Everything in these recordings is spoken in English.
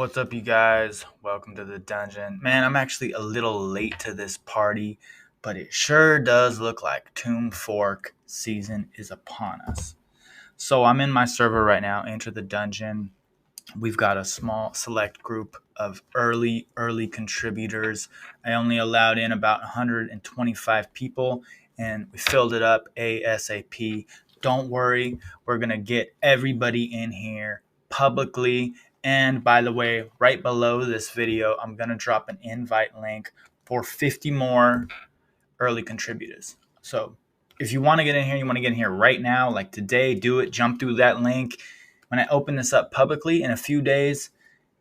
What's up, you guys? Welcome to the dungeon. Man, I'm actually a little late to this party, but it sure does look like Tomb Fork season is upon us. So I'm in my server right now. Enter the dungeon. We've got a small select group of early contributors. I only allowed in about 125 people, and we filled it up ASAP. Don't worry, we're gonna get everybody in here publicly. And by the way, right below this video, I'm gonna drop an invite link for 50 more early contributors. So if you want to get in here, you want to get in here right now, like today, do it. Jump through that link. When I open this up publicly in a few days,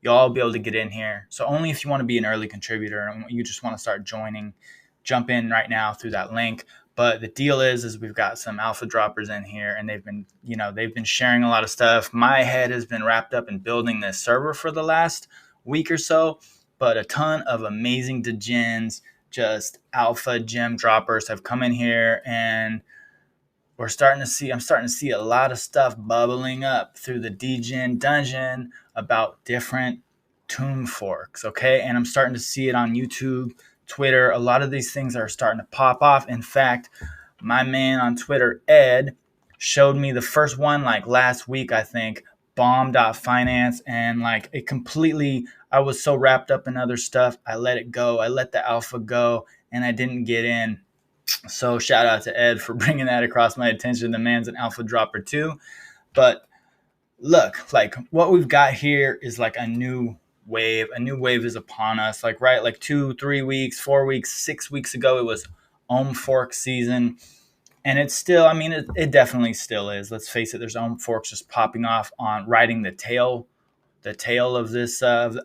you'll all be able to get in here. So only if you want to be an early contributor and you just want to start joining, jump in right now through that link. But the deal is we've got some alpha droppers in here, and they've been sharing a lot of stuff. My head has been wrapped up in building this server for the last week or so, but a ton of amazing degens, just alpha gem droppers have come in here, and I'm starting to see a lot of stuff bubbling up through the degen dungeon about different tomb forks. Okay. And I'm starting to see it on YouTube, Twitter. A lot of these things are starting to pop off. In fact, my man on Twitter, Ed, showed me the first one like last week, I think, bomb.finance, and like it completely, I was so wrapped up in other stuff, I let it go. I let the alpha go, and I didn't get in. So shout out to Ed for bringing that across my attention. The man's an alpha dropper too. But look, like what we've got here is like a new wave. A new wave is upon us. Like, right, like 2, 3 weeks, 4 weeks, 6 weeks ago, it was Ohm Fork season. And it's still, I mean, it definitely still is. Let's face it, there's Ohm Forks just popping off on riding the tail of this, of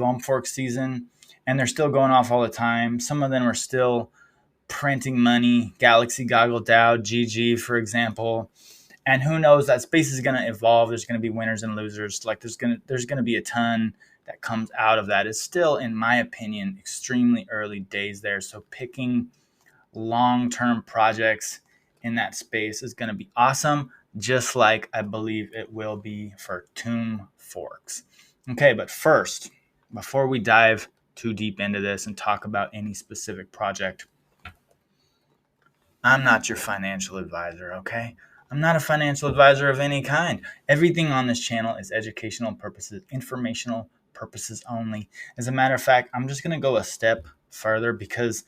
Ohm Fork season. And they're still going off all the time. Some of them are still printing money. Galaxy Goggle DAO, GG, for example. And who knows, that space is going to evolve. There's going to be winners and losers. Like there's going to be a ton that comes out of that. It's still, in my opinion, extremely early days there. So picking long-term projects in that space is going to be awesome, just like I believe it will be for Tomb Forks. Okay, but first, before we dive too deep into this and talk about any specific project, I'm not your financial advisor, okay? I'm not a financial advisor of any kind. Everything on this channel is educational purposes, informational purposes only. As a matter of fact, I'm just going to go a step further because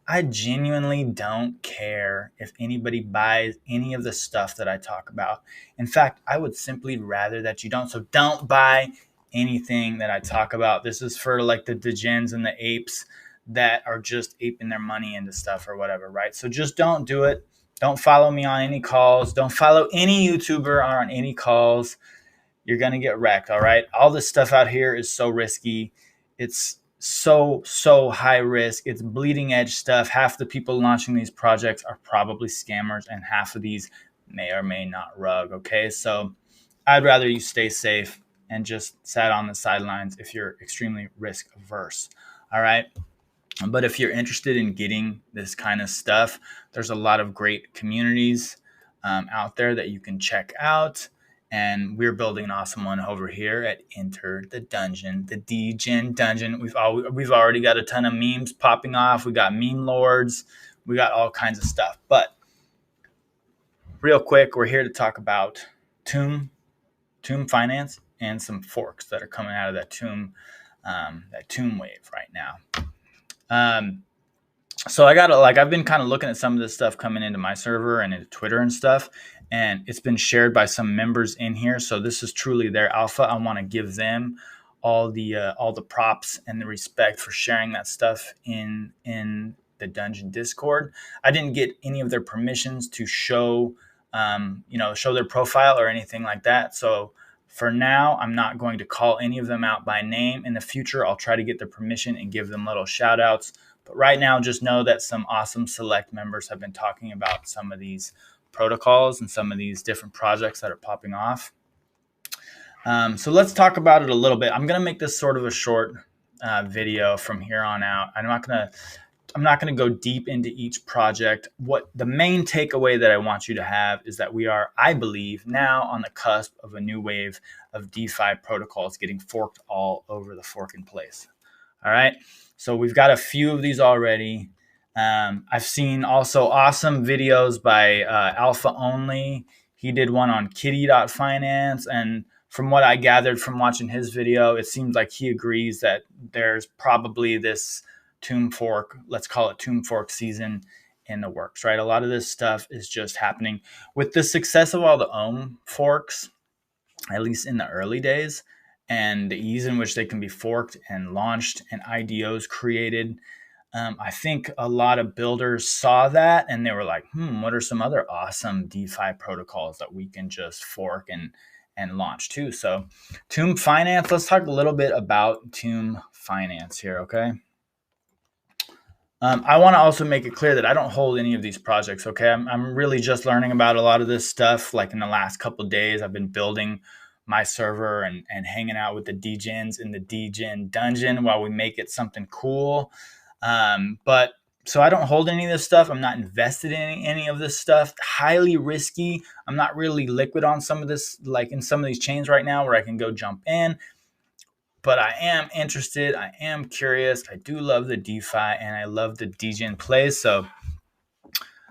I genuinely don't care if anybody buys any of the stuff that I talk about. In fact, I would simply rather that you don't. So don't buy anything that I talk about. This is for like the degens and the apes that are just aping their money into stuff or whatever, right? So just don't do it. Don't follow me on any calls. Don't follow any YouTuber on any calls. You're going to get wrecked, all right? All this stuff out here is so risky. It's so high risk. It's bleeding edge stuff. Half the people launching these projects are probably scammers, and half of these may or may not rug, okay? So I'd rather you stay safe and just sat on the sidelines if you're extremely risk averse, all right? But if you're interested in getting this kind of stuff, there's a lot of great communities out there that you can check out. And we're building an awesome one over here at Enter the Dungeon, the degen dungeon. We've already got a ton of memes popping off. We got meme lords. We got all kinds of stuff. But real quick, we're here to talk about Tomb.finance and some forks that are coming out of that Tomb wave right now. So I've been kind of looking at some of this stuff coming into my server and into Twitter and stuff, and it's been shared by some members in here. So this is truly their alpha. I want to give them all the props and the respect for sharing that stuff in the dungeon Discord. I didn't get any of their permissions to show their profile or anything like that. So for now, I'm not going to call any of them out by name. In the future, I'll try to get their permission and give them little shout outs. But right now, just know that some awesome select members have been talking about some of these protocols and some of these different projects that are popping off. So let's talk about it a little bit. I'm going to make this sort of a short video from here on out. I'm not going to go deep into each project. What the main takeaway that I want you to have is that we are, I believe, now on the cusp of a new wave of DeFi protocols getting forked all over the fork in place. All right. So we've got a few of these already. I've seen also awesome videos by Alpha Only. He did one on Kitty.finance. And from what I gathered from watching his video, it seems like he agrees that there's probably this Tomb fork, let's call it Tomb fork season in the works, right? A lot of this stuff is just happening with the success of all the Ohm forks, at least in the early days, and the ease in which they can be forked and launched and IDOs created. I think a lot of builders saw that and they were like, what are some other awesome DeFi protocols that we can just fork and launch too? So Tomb.finance, let's talk a little bit about Tomb.finance here, okay? I want to also make it clear that I don't hold any of these projects, okay? I'm really just learning about a lot of this stuff. Like in the last couple of days, I've been building my server and hanging out with the degens in the degen dungeon while we make it something cool. But so I don't hold any of this stuff. I'm not invested in any of this stuff. Highly risky. I'm not really liquid on some of this, like in some of these chains right now where I can go jump in. But I am interested. I am curious. I do love the DeFi and I love the degen plays. So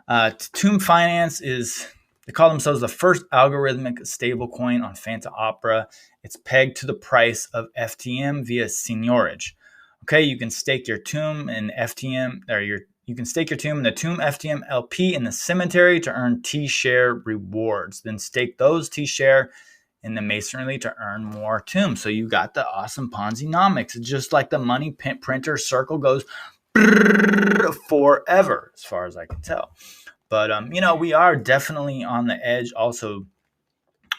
Tomb.finance is, they call themselves the first algorithmic stablecoin on Fanta Opera. It's pegged to the price of FTM via seigniorage. Okay, you can stake your Tomb in FTM, or you can stake your Tomb in the Tomb FTM LP in the cemetery to earn T-share rewards. Then stake those T-share in the masonry to earn more Tomb. So you got the awesome Ponzi-nomics. It's just like the money printer circle goes forever, as far as I can tell. But we are definitely on the edge also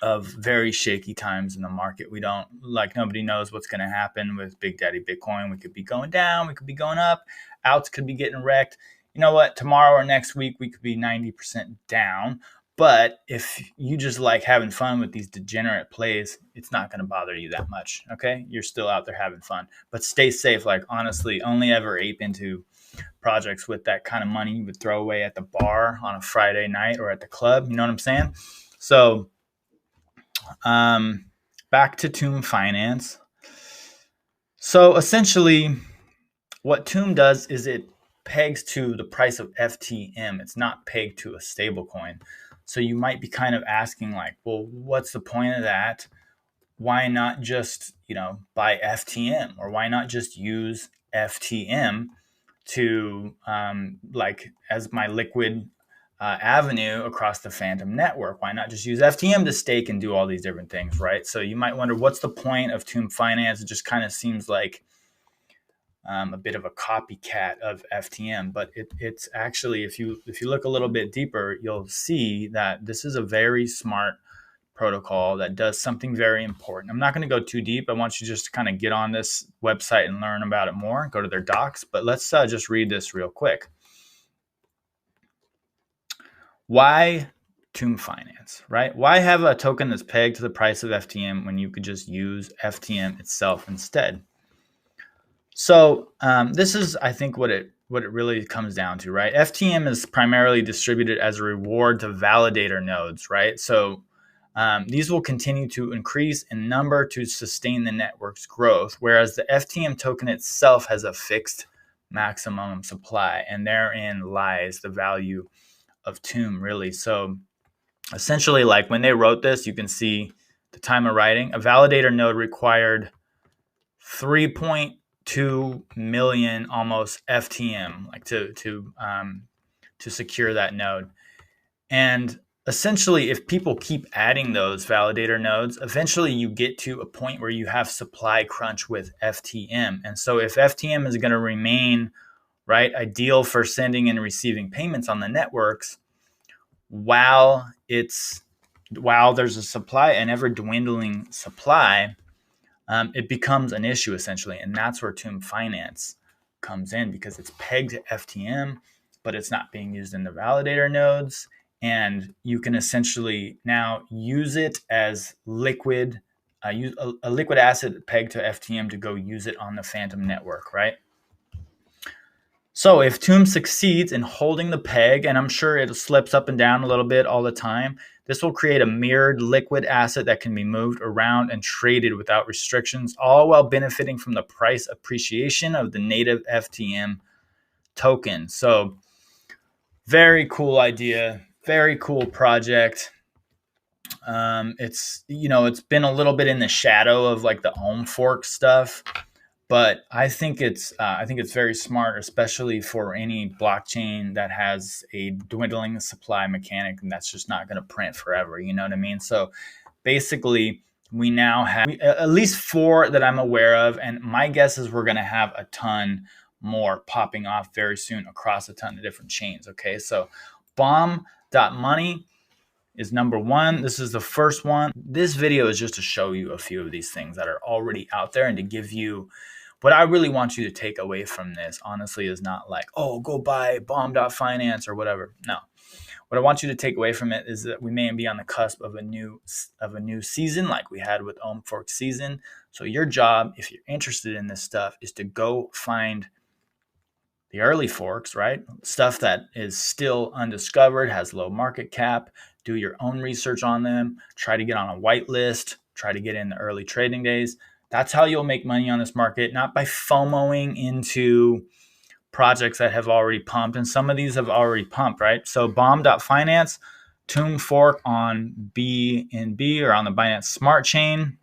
of very shaky times in the market. We don't, like, nobody knows what's going to happen with Big Daddy Bitcoin. We could be going down, we could be going up, outs could be getting wrecked. You know what? Tomorrow or next week, we could be 90% down. But if you just like having fun with these degenerate plays, it's not going to bother you that much, okay? You're still out there having fun. But stay safe. Like, honestly, only ever ape into projects with that kind of money you would throw away at the bar on a Friday night or at the club. You know what I'm saying? So back to Tomb.finance. So essentially, what Tomb does is it pegs to the price of FTM. It's not pegged to a stable coin. So you might be kind of asking, like, well, what's the point of that? Why not just, buy FTM? Or why not just use FTM to, as my liquid avenue across the Phantom network? Why not just use FTM to stake and do all these different things, right? So you might wonder, what's the point of Tomb.finance? It just kind of seems like a bit of a copycat of FTM, but it's actually, if you look a little bit deeper, you'll see that this is a very smart protocol that does something very important. I'm not going to go too deep. I want you just to kind of get on this website and learn about it more, go to their docs, but let's just read this real quick. Why Tomb.finance, right? Why have a token that's pegged to the price of FTM when you could just use FTM itself instead? So this is, I think, what it really comes down to, right? FTM is primarily distributed as a reward to validator nodes, right? So these will continue to increase in number to sustain the network's growth, whereas the FTM token itself has a fixed maximum supply, and therein lies the value of Tomb, really. So essentially, like, when they wrote this, you can see the time of writing. A validator node required 3.2 million almost FTM, like to secure that node. And essentially, if people keep adding those validator nodes, eventually you get to a point where you have supply crunch with FTM. And so if FTM is going to remain, right, ideal for sending and receiving payments on the networks, while there's a supply, an ever dwindling supply, it becomes an issue, essentially. And that's where Tomb.finance comes in, because it's pegged to FTM, but it's not being used in the validator nodes. And you can essentially now use it as liquid, use a liquid asset pegged to FTM to go use it on the Phantom network, right? So if Tomb succeeds in holding the peg, and I'm sure it slips up and down a little bit all the time, this will create a mirrored liquid asset that can be moved around and traded without restrictions, all while benefiting from the price appreciation of the native FTM token. So very cool idea, very cool project. It's been a little bit in the shadow of like the Ohm fork stuff, but I think it's very smart, especially for any blockchain that has a dwindling supply mechanic, and that's just not going to print forever. You know what I mean? So basically, we now have at least 4 that I'm aware of, and my guess is we're going to have a ton more popping off very soon across a ton of different chains. Okay, so bomb.money is number 1. This is the first one. This video is just to show you a few of these things that are already out there and to give you what I really want you to take away from this, honestly, is not like, oh, go buy bomb.finance or whatever. No. What I want you to take away from it is that we may be on the cusp of a new season like we had with Ohm Fork season. So your job, if you're interested in this stuff, is to go find the early forks, right? Stuff that is still undiscovered, has low market cap. Do your own research on them. Try to get on a whitelist. Try to get in the early trading days. That's how you'll make money on this market, not by FOMOing into projects that have already pumped. And some of these have already pumped, right? So bomb.finance, Tomb fork on BNB or on the Binance Smart Chain.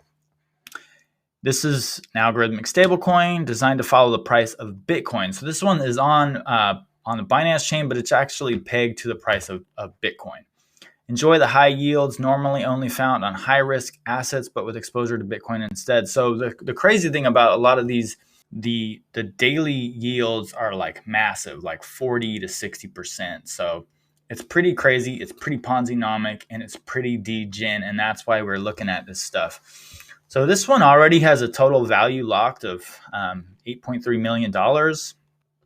This is an algorithmic stablecoin designed to follow the price of Bitcoin. So this one is on the Binance chain, but it's actually pegged to the price of Bitcoin. Enjoy the high yields normally only found on high-risk assets, but with exposure to Bitcoin instead. So the crazy thing about a lot of these, the daily yields are like massive, like 40 to 60%. So it's pretty crazy. It's pretty Ponzi-nomic, and it's pretty degen, and that's why we're looking at this stuff. So this one already has a total value locked of $8.3 million.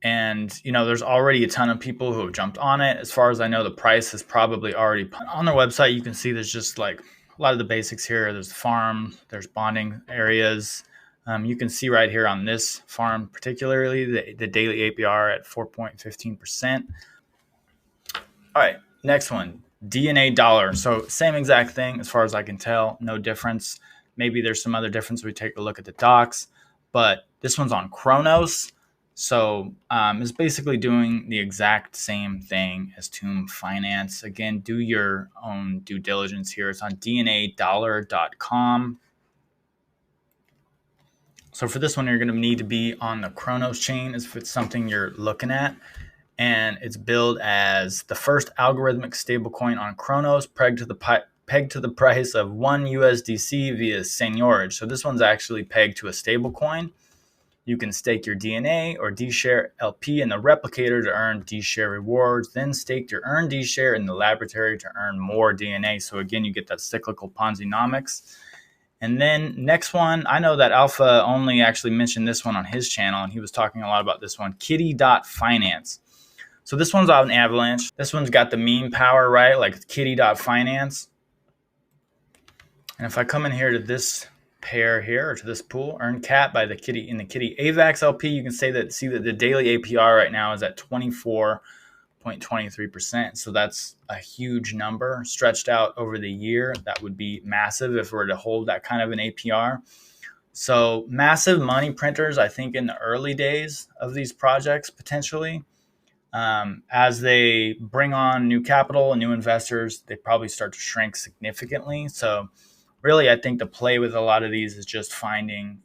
And, there's already a ton of people who have jumped on it. As far as I know, the price is probably already on their website. You can see there's just like a lot of the basics here. There's the farm, there's bonding areas. You can see right here on this farm, particularly the daily APR at 4.15%. All right, next one, DNA dollar. So same exact thing as far as I can tell, no difference. Maybe there's some other difference. We take a look at the docs, but this one's on Cronos. So it's basically doing the exact same thing as Tomb.finance. Again, do your own due diligence here. It's on DNAdollar.com. So for this one, you're going to need to be on the Cronos chain if it's something you're looking at. And it's billed as the first algorithmic stablecoin on Cronos, pegged to the price of 1 USDC via seigniorage. So this one's actually pegged to a stablecoin. You can stake your DNA or D-share LP in the replicator to earn D-share rewards, then stake your earned D-share in the laboratory to earn more DNA. So again, you get that cyclical Ponzi-nomics. And then next one, I know that Alpha only actually mentioned this one on his channel, and he was talking a lot about this one, Kitty.finance. So this one's out in Avalanche. This one's got the meme power, right? Like Kitty.finance. And if I come in here to this pair here, or to this pool, earn cap by the Kitty in the Kitty AVAX LP, you can see that the daily APR right now is at 24.23%. So that's a huge number stretched out over the year. That would be massive if we were to hold that kind of an APR. So massive money printers, I think, in the early days of these projects, potentially. As they bring on new capital and new investors, they probably start to shrink significantly. So really, I think the play with a lot of these is just finding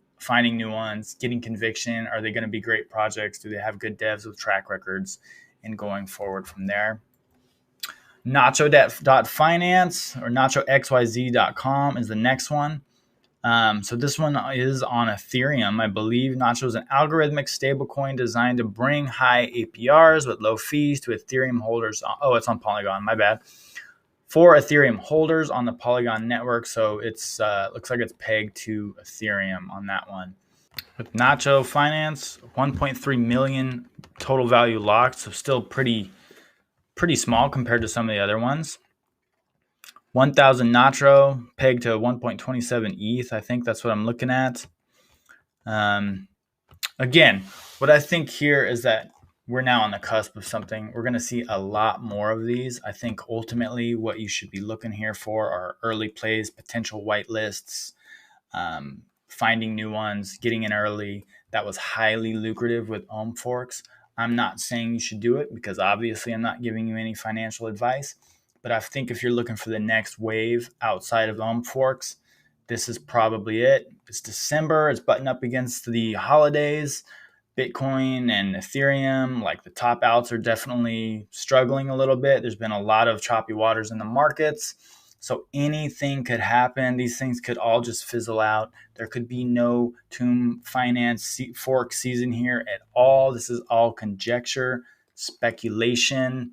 new ones, getting conviction. Are they going to be great projects? Do they have good devs with track records? And going forward from there. Nacho.finance or NachoXYZ.com is the next one. So this one is on Ethereum, I believe. Nacho is an algorithmic stablecoin designed to bring high APRs with low fees to Ethereum holders. Oh, it's on Polygon, my bad. For Ethereum holders on the Polygon network. So it's looks like it's pegged to Ethereum on that one. With Nacho Finance, 1.3 million total value locked, so still pretty small compared to some of the other ones. 1,000 Nacho pegged to 1.27 ETH. I think that's what I'm looking at. Again, what I think here is that we're now on the cusp of something. We're going to see a lot more of these. I think ultimately what you should be looking here for are early plays, potential white lists, finding new ones, getting in early. That was highly lucrative with ohm forks. I'm not saying you should do it because obviously I'm not giving you any financial advice. But I think if you're looking for the next wave outside of ohm forks, this is probably it. It's December. It's butting up against the holidays. Bitcoin and Ethereum, like the top outs, are definitely struggling a little bit. There's been a lot of choppy waters in the markets. So anything could happen. These things could all just fizzle out. There could be no Tomb.finance fork season here at all. This is all conjecture, speculation,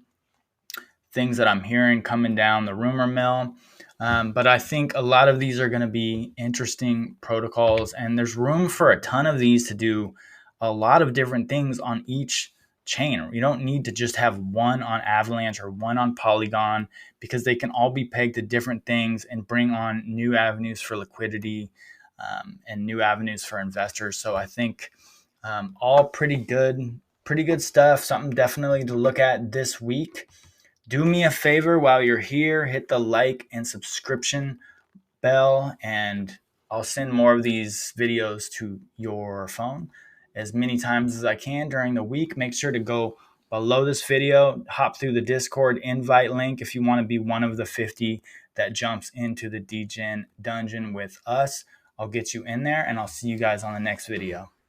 things that I'm hearing coming down the rumor mill. But I think a lot of these are going to be interesting protocols, and there's room for a ton of these to do a lot of different things on each chain. You don't need to just have one on Avalanche or one on Polygon, because they can all be pegged to different things and bring on new avenues for liquidity, and new avenues for investors. So I think all pretty good stuff. Something definitely to look at this week. Do me a favor while you're here, hit the like and subscription bell, and I'll send more of these videos to your phone as many times as I can during the week. Make sure to go below this video, hop through the Discord invite link if you want to be one of the 50 that jumps into the DGen dungeon with us. I'll get you in there, and I'll see you guys on the next video.